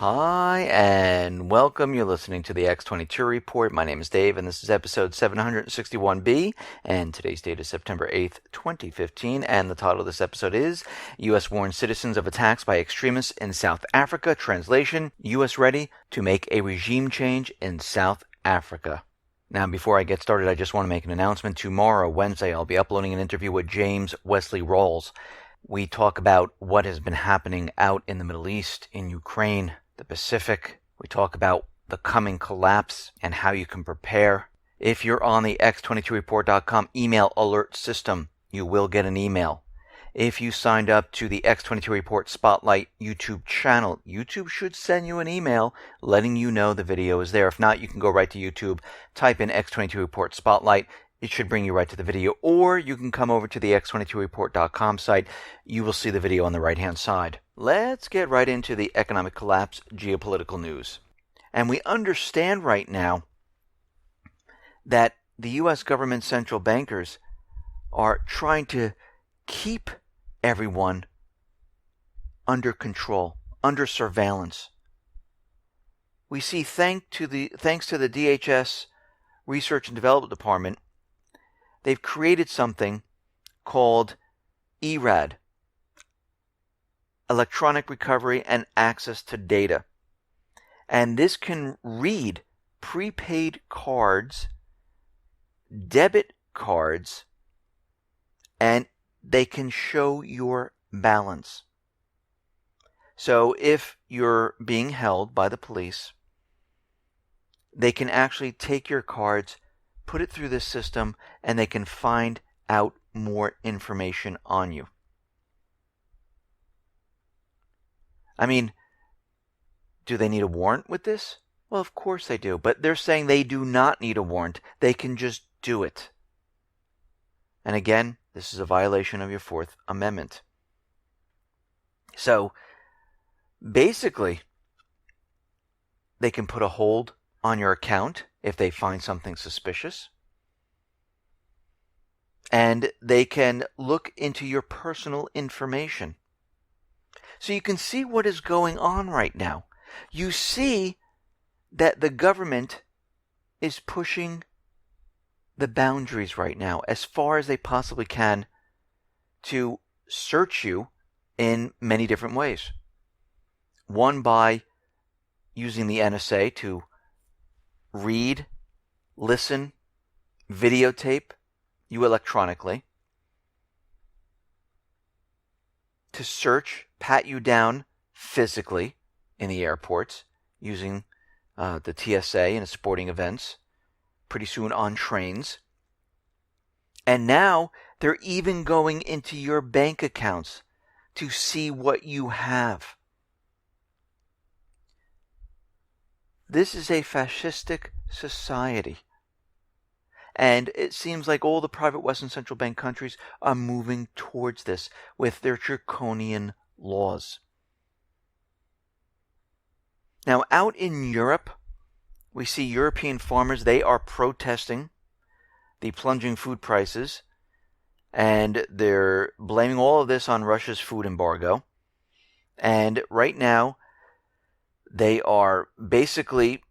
Hi, and welcome. You're listening to the X22 Report. My name is Dave, and this is episode 761B, and today's date is September 8th, 2015, and the title of this episode is U.S. warns citizens of attacks by extremists in South Africa. Translation, U.S. ready to make a regime change in South Africa. Now, before I get started, I just want to make an announcement. Tomorrow, Wednesday, I'll be uploading an interview with James Wesley Rawls. We talk about what has been happening out in the Middle East, in Ukraine, the Pacific. We talk about the coming collapse and how you can prepare. If you're on the X22Report.com email alert system, you will get an email. If you signed up to the X22 Report Spotlight YouTube channel, YouTube should send you an email letting you know the video is there. If not, you can go right to YouTube, type in X22 Report Spotlight. It should bring you right to the video, or you can come over to the X22Report.com site. You will see the video on the right-hand side. Let's get right into the economic collapse geopolitical news. And we understand right now that the U.S. government central bankers are trying to keep everyone under control, under surveillance. We see thanks to the DHS Research and Development Department, they've created something called ERAD, Electronic Recovery and Access to Data. And this can read prepaid cards, debit cards, and they can show your balance. So if you're being held by the police, they can actually take your cards, put it through this system, and they can find out more information on you. I mean, do they need a warrant with this? Well, of course they do, but they're saying they do not need a warrant. They can just do it. And again, this is a violation of your Fourth Amendment. So, basically, they can put a hold on your account if they find something suspicious. And they can look into your personal information. So you can see what is going on right now. You see that the government is pushing the boundaries right now as far as they possibly can to search you in many different ways. One, by using the NSA to read, listen, videotape you electronically, to search, pat you down physically in the airports using the TSA and sporting events, pretty soon on trains. And now they're even going into your bank accounts to see what you have. This is a fascistic society. And it seems like all the private Western central bank countries are moving towards this with their draconian laws. Now, out in Europe, we see European farmers, they are protesting the plunging food prices, and they're blaming all of this on Russia's food embargo. And right now, they are basically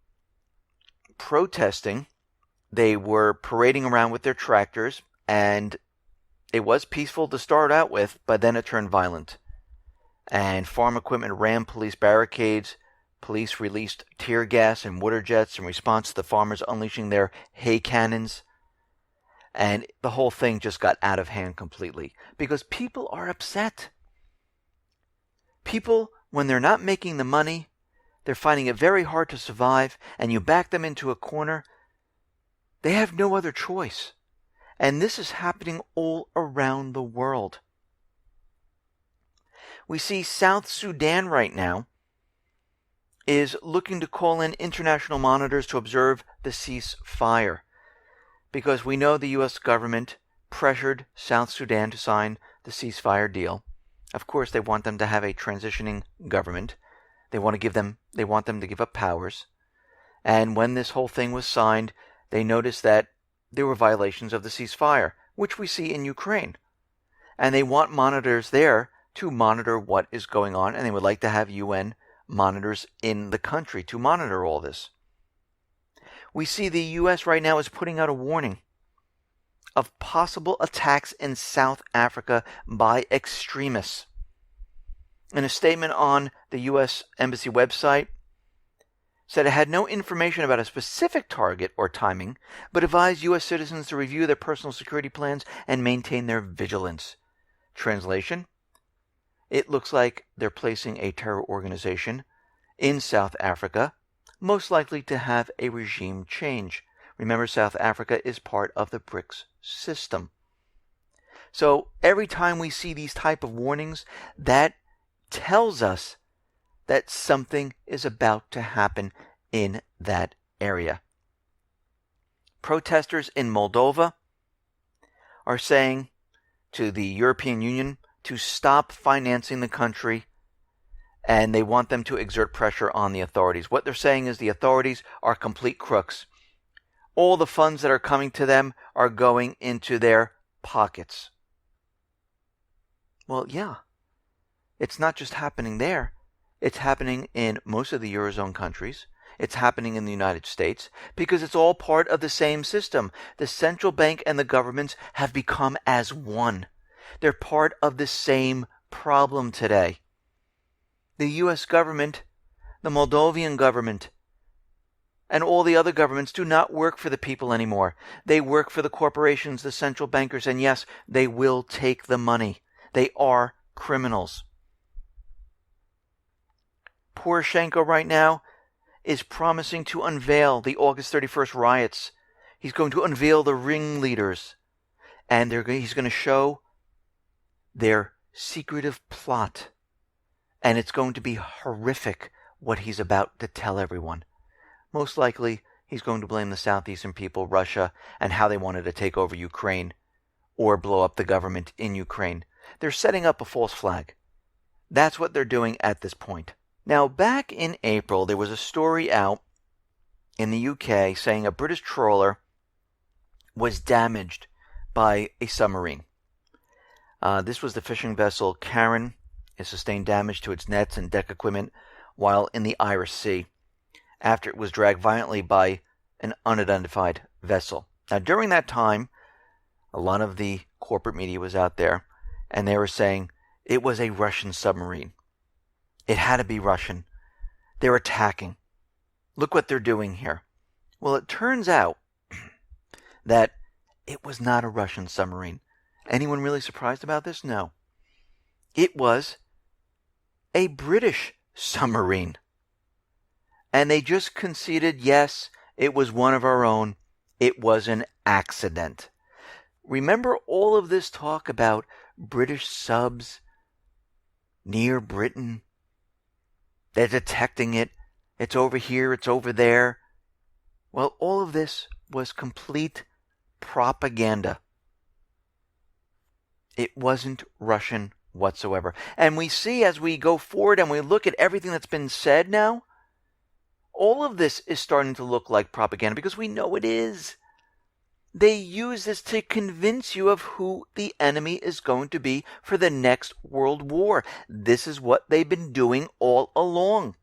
protesting. They were parading around with their tractors, and it was peaceful to start out with, but then it turned violent. And farm equipment rammed police barricades. Police released tear gas and water jets in response to the farmers unleashing their hay cannons. And the whole thing just got out of hand completely because people are upset. People, when they're not making the money, they're finding it very hard to survive, and you back them into a corner, they have no other choice. And this is happening all around the world. We see South Sudan right now is looking to call in international monitors to observe the ceasefire, because we know the U.S. government pressured South Sudan to sign the ceasefire deal. Of course, they want them to have a transitioning government. They want them to give up powers. And when this whole thing was signed, they noticed that there were violations of the ceasefire, which we see in Ukraine. And they want monitors there to monitor what is going on, and they would like to have UN monitors in the country to monitor all this. We see the U.S. right now is putting out a warning of possible attacks in South Africa by extremists. In a statement on the U.S. Embassy website, said it had no information about a specific target or timing, but advised U.S. citizens to review their personal security plans and maintain their vigilance. Translation: it looks like they're placing a terror organization in South Africa, most likely to have a regime change. Remember, South Africa is part of the BRICS system. So every time we see these type of warnings, that tells us that something is about to happen in that area. Protesters in Moldova are saying to the European Union to stop financing the country, and they want them to exert pressure on the authorities. What they're saying is the authorities are complete crooks. All the funds that are coming to them are going into their pockets. Well, yeah. It's not just happening there. It's happening in most of the Eurozone countries. It's happening in the United States because it's all part of the same system. The central bank and the governments have become as one. They're part of the same problem today. The U.S. government, the Moldovan government, and all the other governments do not work for the people anymore. They work for the corporations, the central bankers, and yes, they will take the money. They are criminals. Poroshenko right now is promising to unveil the August 31st riots. He's going to unveil the ringleaders, and he's going to show their secretive plot. And it's going to be horrific what he's about to tell everyone. Most likely, he's going to blame the southeastern people, Russia, and how they wanted to take over Ukraine or blow up the government in Ukraine. They're setting up a false flag. That's what they're doing at this point. Now, back in April, there was a story out in the UK saying a British trawler was damaged by a submarine. This was the fishing vessel Karen. It sustained damage to its nets and deck equipment while in the Irish Sea after it was dragged violently by an unidentified vessel. Now, during that time, a lot of the corporate media was out there, and they were saying it was a Russian submarine. It had to be Russian. They're attacking. Look what they're doing here. Well, it turns out that it was not a Russian submarine. Anyone really surprised about this? No. It was a British submarine. And they just conceded, yes, it was one of our own. It was an accident. Remember all of this talk about British subs near Britain? They're detecting it. It's over here. It's over there. Well, all of this was complete propaganda. It wasn't Russian whatsoever. And we see as we go forward and we look at everything that's been said now, all of this is starting to look like propaganda because we know it is. They use this to convince you of who the enemy is going to be for the next world war. This is what they've been doing all along.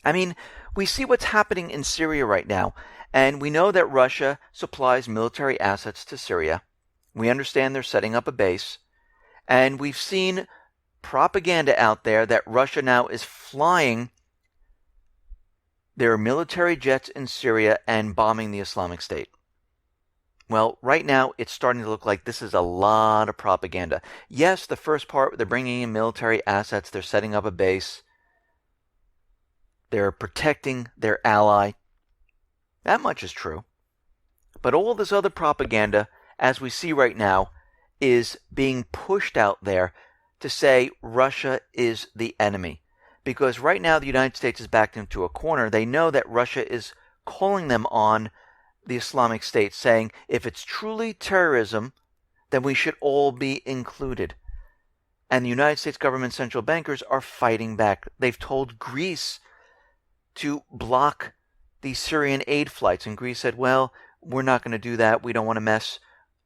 I mean, we see what's happening in Syria right now, and we know that Russia supplies military assets to Syria. We understand they're setting up a base, and we've seen propaganda out there that Russia now is flying their military jets in Syria and bombing the Islamic State. Well, right now, it's starting to look like this is a lot of propaganda. Yes, the first part, they're bringing in military assets, they're setting up a base, they're protecting their ally. That much is true. But all this other propaganda, as we see right now, is being pushed out there to say Russia is the enemy. Because right now the United States is backed into a corner. They know that Russia is calling them on the Islamic State, saying if it's truly terrorism, then we should all be included. And the United States government central bankers are fighting back. They've told Greece to block the Syrian aid flights. And Greece said, well, we're not going to do that. We don't want to mess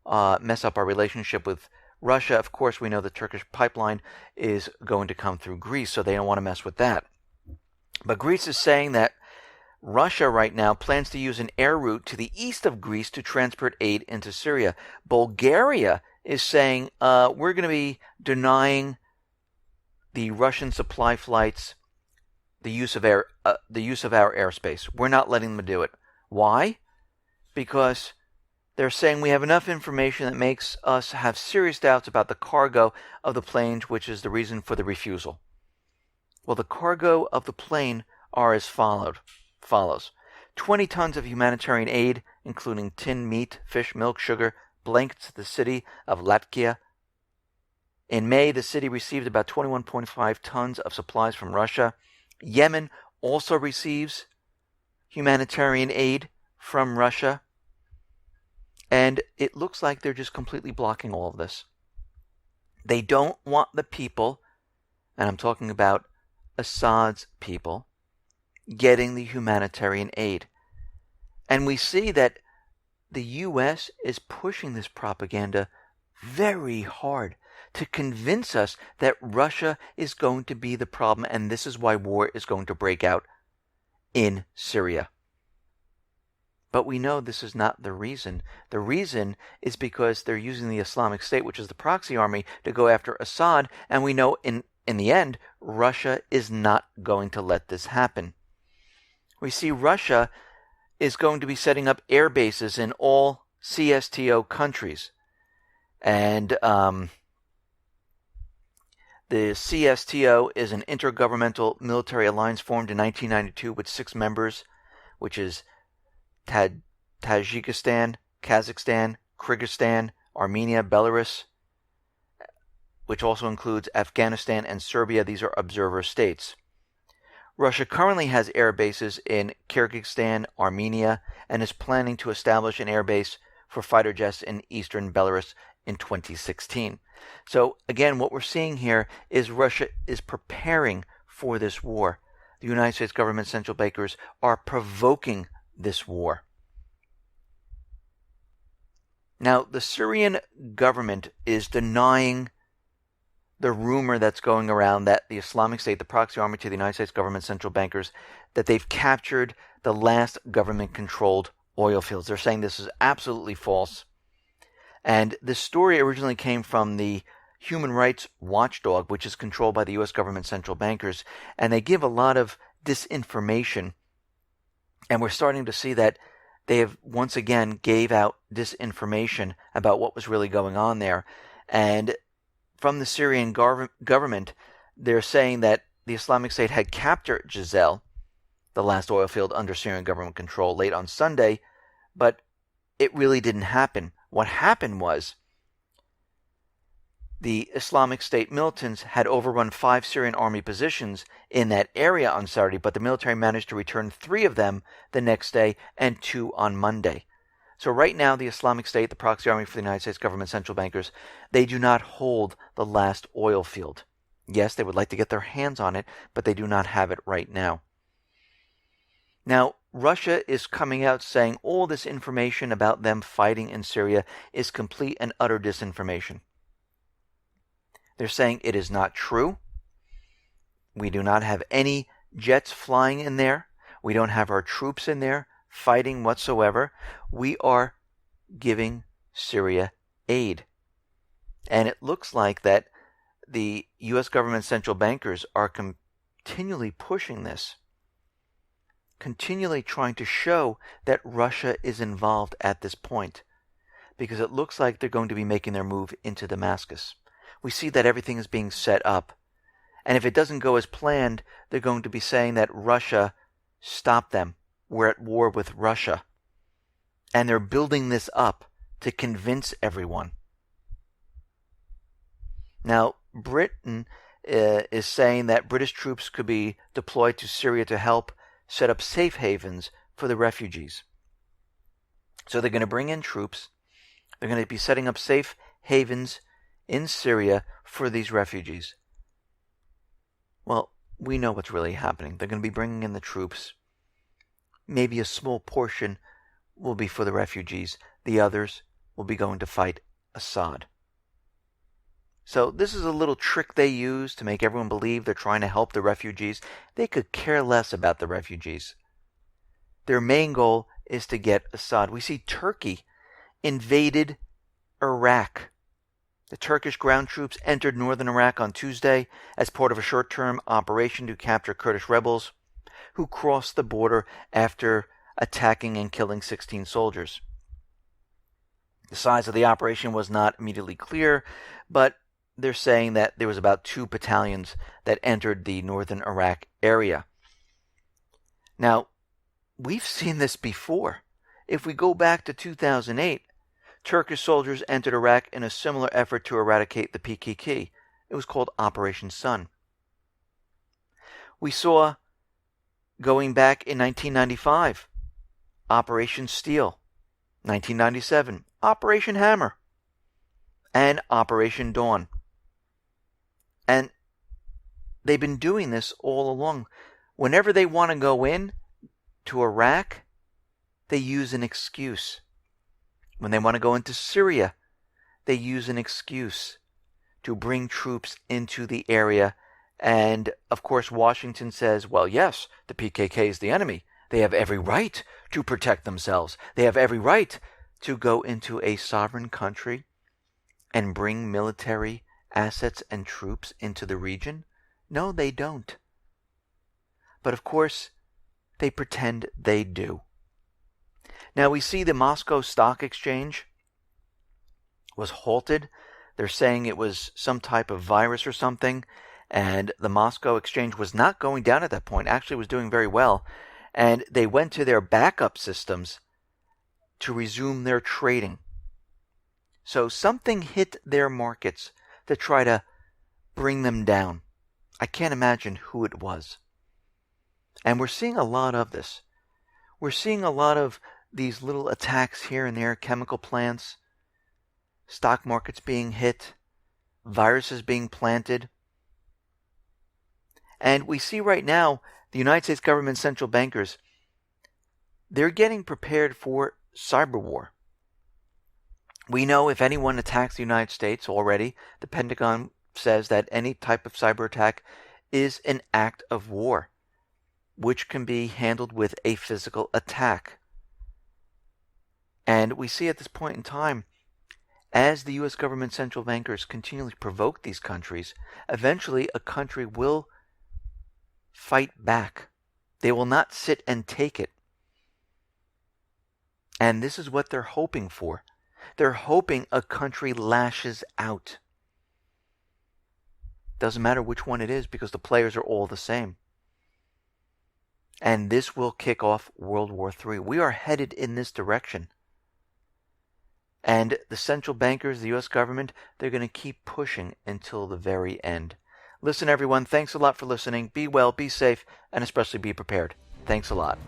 up our relationship with Russia, of course, we know the Turkish pipeline is going to come through Greece, so they don't want to mess with that. But Greece is saying that Russia right now plans to use an air route to the east of Greece to transport aid into Syria. Bulgaria is saying we're going to be denying the Russian supply flights the use of our airspace. We're not letting them do it. Why? Because they're saying we have enough information that makes us have serious doubts about the cargo of the planes, which is the reason for the refusal. Well, the cargo of the plane are as follows. 20 tons of humanitarian aid, including tinned meat, fish, milk, sugar, blankets to the city of Latakia. In May, the city received about 21.5 tons of supplies from Russia. Yemen also receives humanitarian aid from Russia. And it looks like they're just completely blocking all of this. They don't want the people, and I'm talking about Assad's people, getting the humanitarian aid. And we see that the U.S. is pushing this propaganda very hard to convince us that Russia is going to be the problem, and this is why war is going to break out in Syria. But we know this is not the reason. The reason is because they're using the Islamic State, which is the proxy army, to go after Assad, and we know in the end, Russia is not going to let this happen. We see Russia is going to be setting up air bases in all CSTO countries. And the CSTO is an intergovernmental military alliance formed in 1992 with 6 members, which is Tajikistan, Kazakhstan, Kyrgyzstan, Armenia, Belarus, which also includes Afghanistan and Serbia. These are observer states. Russia currently has air bases in Kyrgyzstan, Armenia, and is planning to establish an air base for fighter jets in eastern Belarus in 2016. So again, what we're seeing here is Russia is preparing for this war. The United States government central bankers are provoking this war. Now, the Syrian government is denying the rumor that's going around that the Islamic State, the proxy army to the United States government central bankers, that they've captured the last government-controlled oil fields. They're saying this is absolutely false. And this story originally came from the Human Rights Watchdog, which is controlled by the U.S. government central bankers, and they give a lot of disinformation. And we're starting to see that they have once again gave out disinformation about what was really going on there. And from the Syrian government, they're saying that the Islamic State had captured Giselle, the last oil field under Syrian government control, late on Sunday, but it really didn't happen. What happened was the Islamic State militants had overrun 5 Syrian army positions in that area on Saturday, but the military managed to return 3 of them the next day and 2 on Monday. So right now, the Islamic State, the proxy army for the United States government central bankers, they do not hold the last oil field. Yes, they would like to get their hands on it, but they do not have it right now. Now, Russia is coming out saying all this information about them fighting in Syria is complete and utter disinformation. They're saying it is not true. We do not have any jets flying in there. We don't have our troops in there fighting whatsoever. We are giving Syria aid. And it looks like that the U.S. government central bankers are continually pushing this, continually trying to show that Russia is involved at this point, because it looks like they're going to be making their move into Damascus. We see that everything is being set up. And if it doesn't go as planned, they're going to be saying that Russia stopped them. We're at war with Russia. And they're building this up to convince everyone. Now, Britain is saying that British troops could be deployed to Syria to help set up safe havens for the refugees. So they're going to bring in troops. They're going to be setting up safe havens in Syria for these refugees. Well, we know what's really happening. They're going to be bringing in the troops. Maybe a small portion will be for the refugees. The others will be going to fight Assad. So this is a little trick they use to make everyone believe they're trying to help the refugees. They could care less about the refugees. Their main goal is to get Assad. We see Turkey invaded Iraq. The Turkish ground troops entered northern Iraq on Tuesday as part of a short-term operation to capture Kurdish rebels who crossed the border after attacking and killing 16 soldiers. The size of the operation was not immediately clear, but they're saying that there was about 2 battalions that entered the northern Iraq area. Now, we've seen this before. If we go back to 2008, Turkish soldiers entered Iraq in a similar effort to eradicate the PKK. It was called Operation Sun. We saw, going back in 1995, Operation Steel, 1997, Operation Hammer, and Operation Dawn. And they've been doing this all along. Whenever they want to go in to Iraq, they use an excuse. When they want to go into Syria, they use an excuse to bring troops into the area. And, of course, Washington says, well, yes, the PKK is the enemy. They have every right to protect themselves. They have every right to go into a sovereign country and bring military assets and troops into the region. No, they don't. But, of course, they pretend they do. Now, we see the Moscow Stock Exchange was halted. They're saying it was some type of virus or something, and the Moscow Exchange was not going down at that point. Actually, it was doing very well. And they went to their backup systems to resume their trading. So something hit their markets to try to bring them down. I can't imagine who it was. And we're seeing a lot of this. We're seeing a lot of these little attacks here and there, chemical plants, stock markets being hit, viruses being planted. And we see right now the United States government central bankers, they're getting prepared for cyber war. We know if anyone attacks the United States already, the Pentagon says that any type of cyber attack is an act of war, which can be handled with a physical attack. And we see at this point in time, as the U.S. government central bankers continually provoke these countries, eventually a country will fight back. They will not sit and take it. And this is what they're hoping for. They're hoping a country lashes out. Doesn't matter which one it is because the players are all the same. And this will kick off World War III. We are headed in this direction. And the central bankers, the U.S. government, they're going to keep pushing until the very end. Listen, everyone, thanks a lot for listening. Be well, be safe, and especially be prepared. Thanks a lot.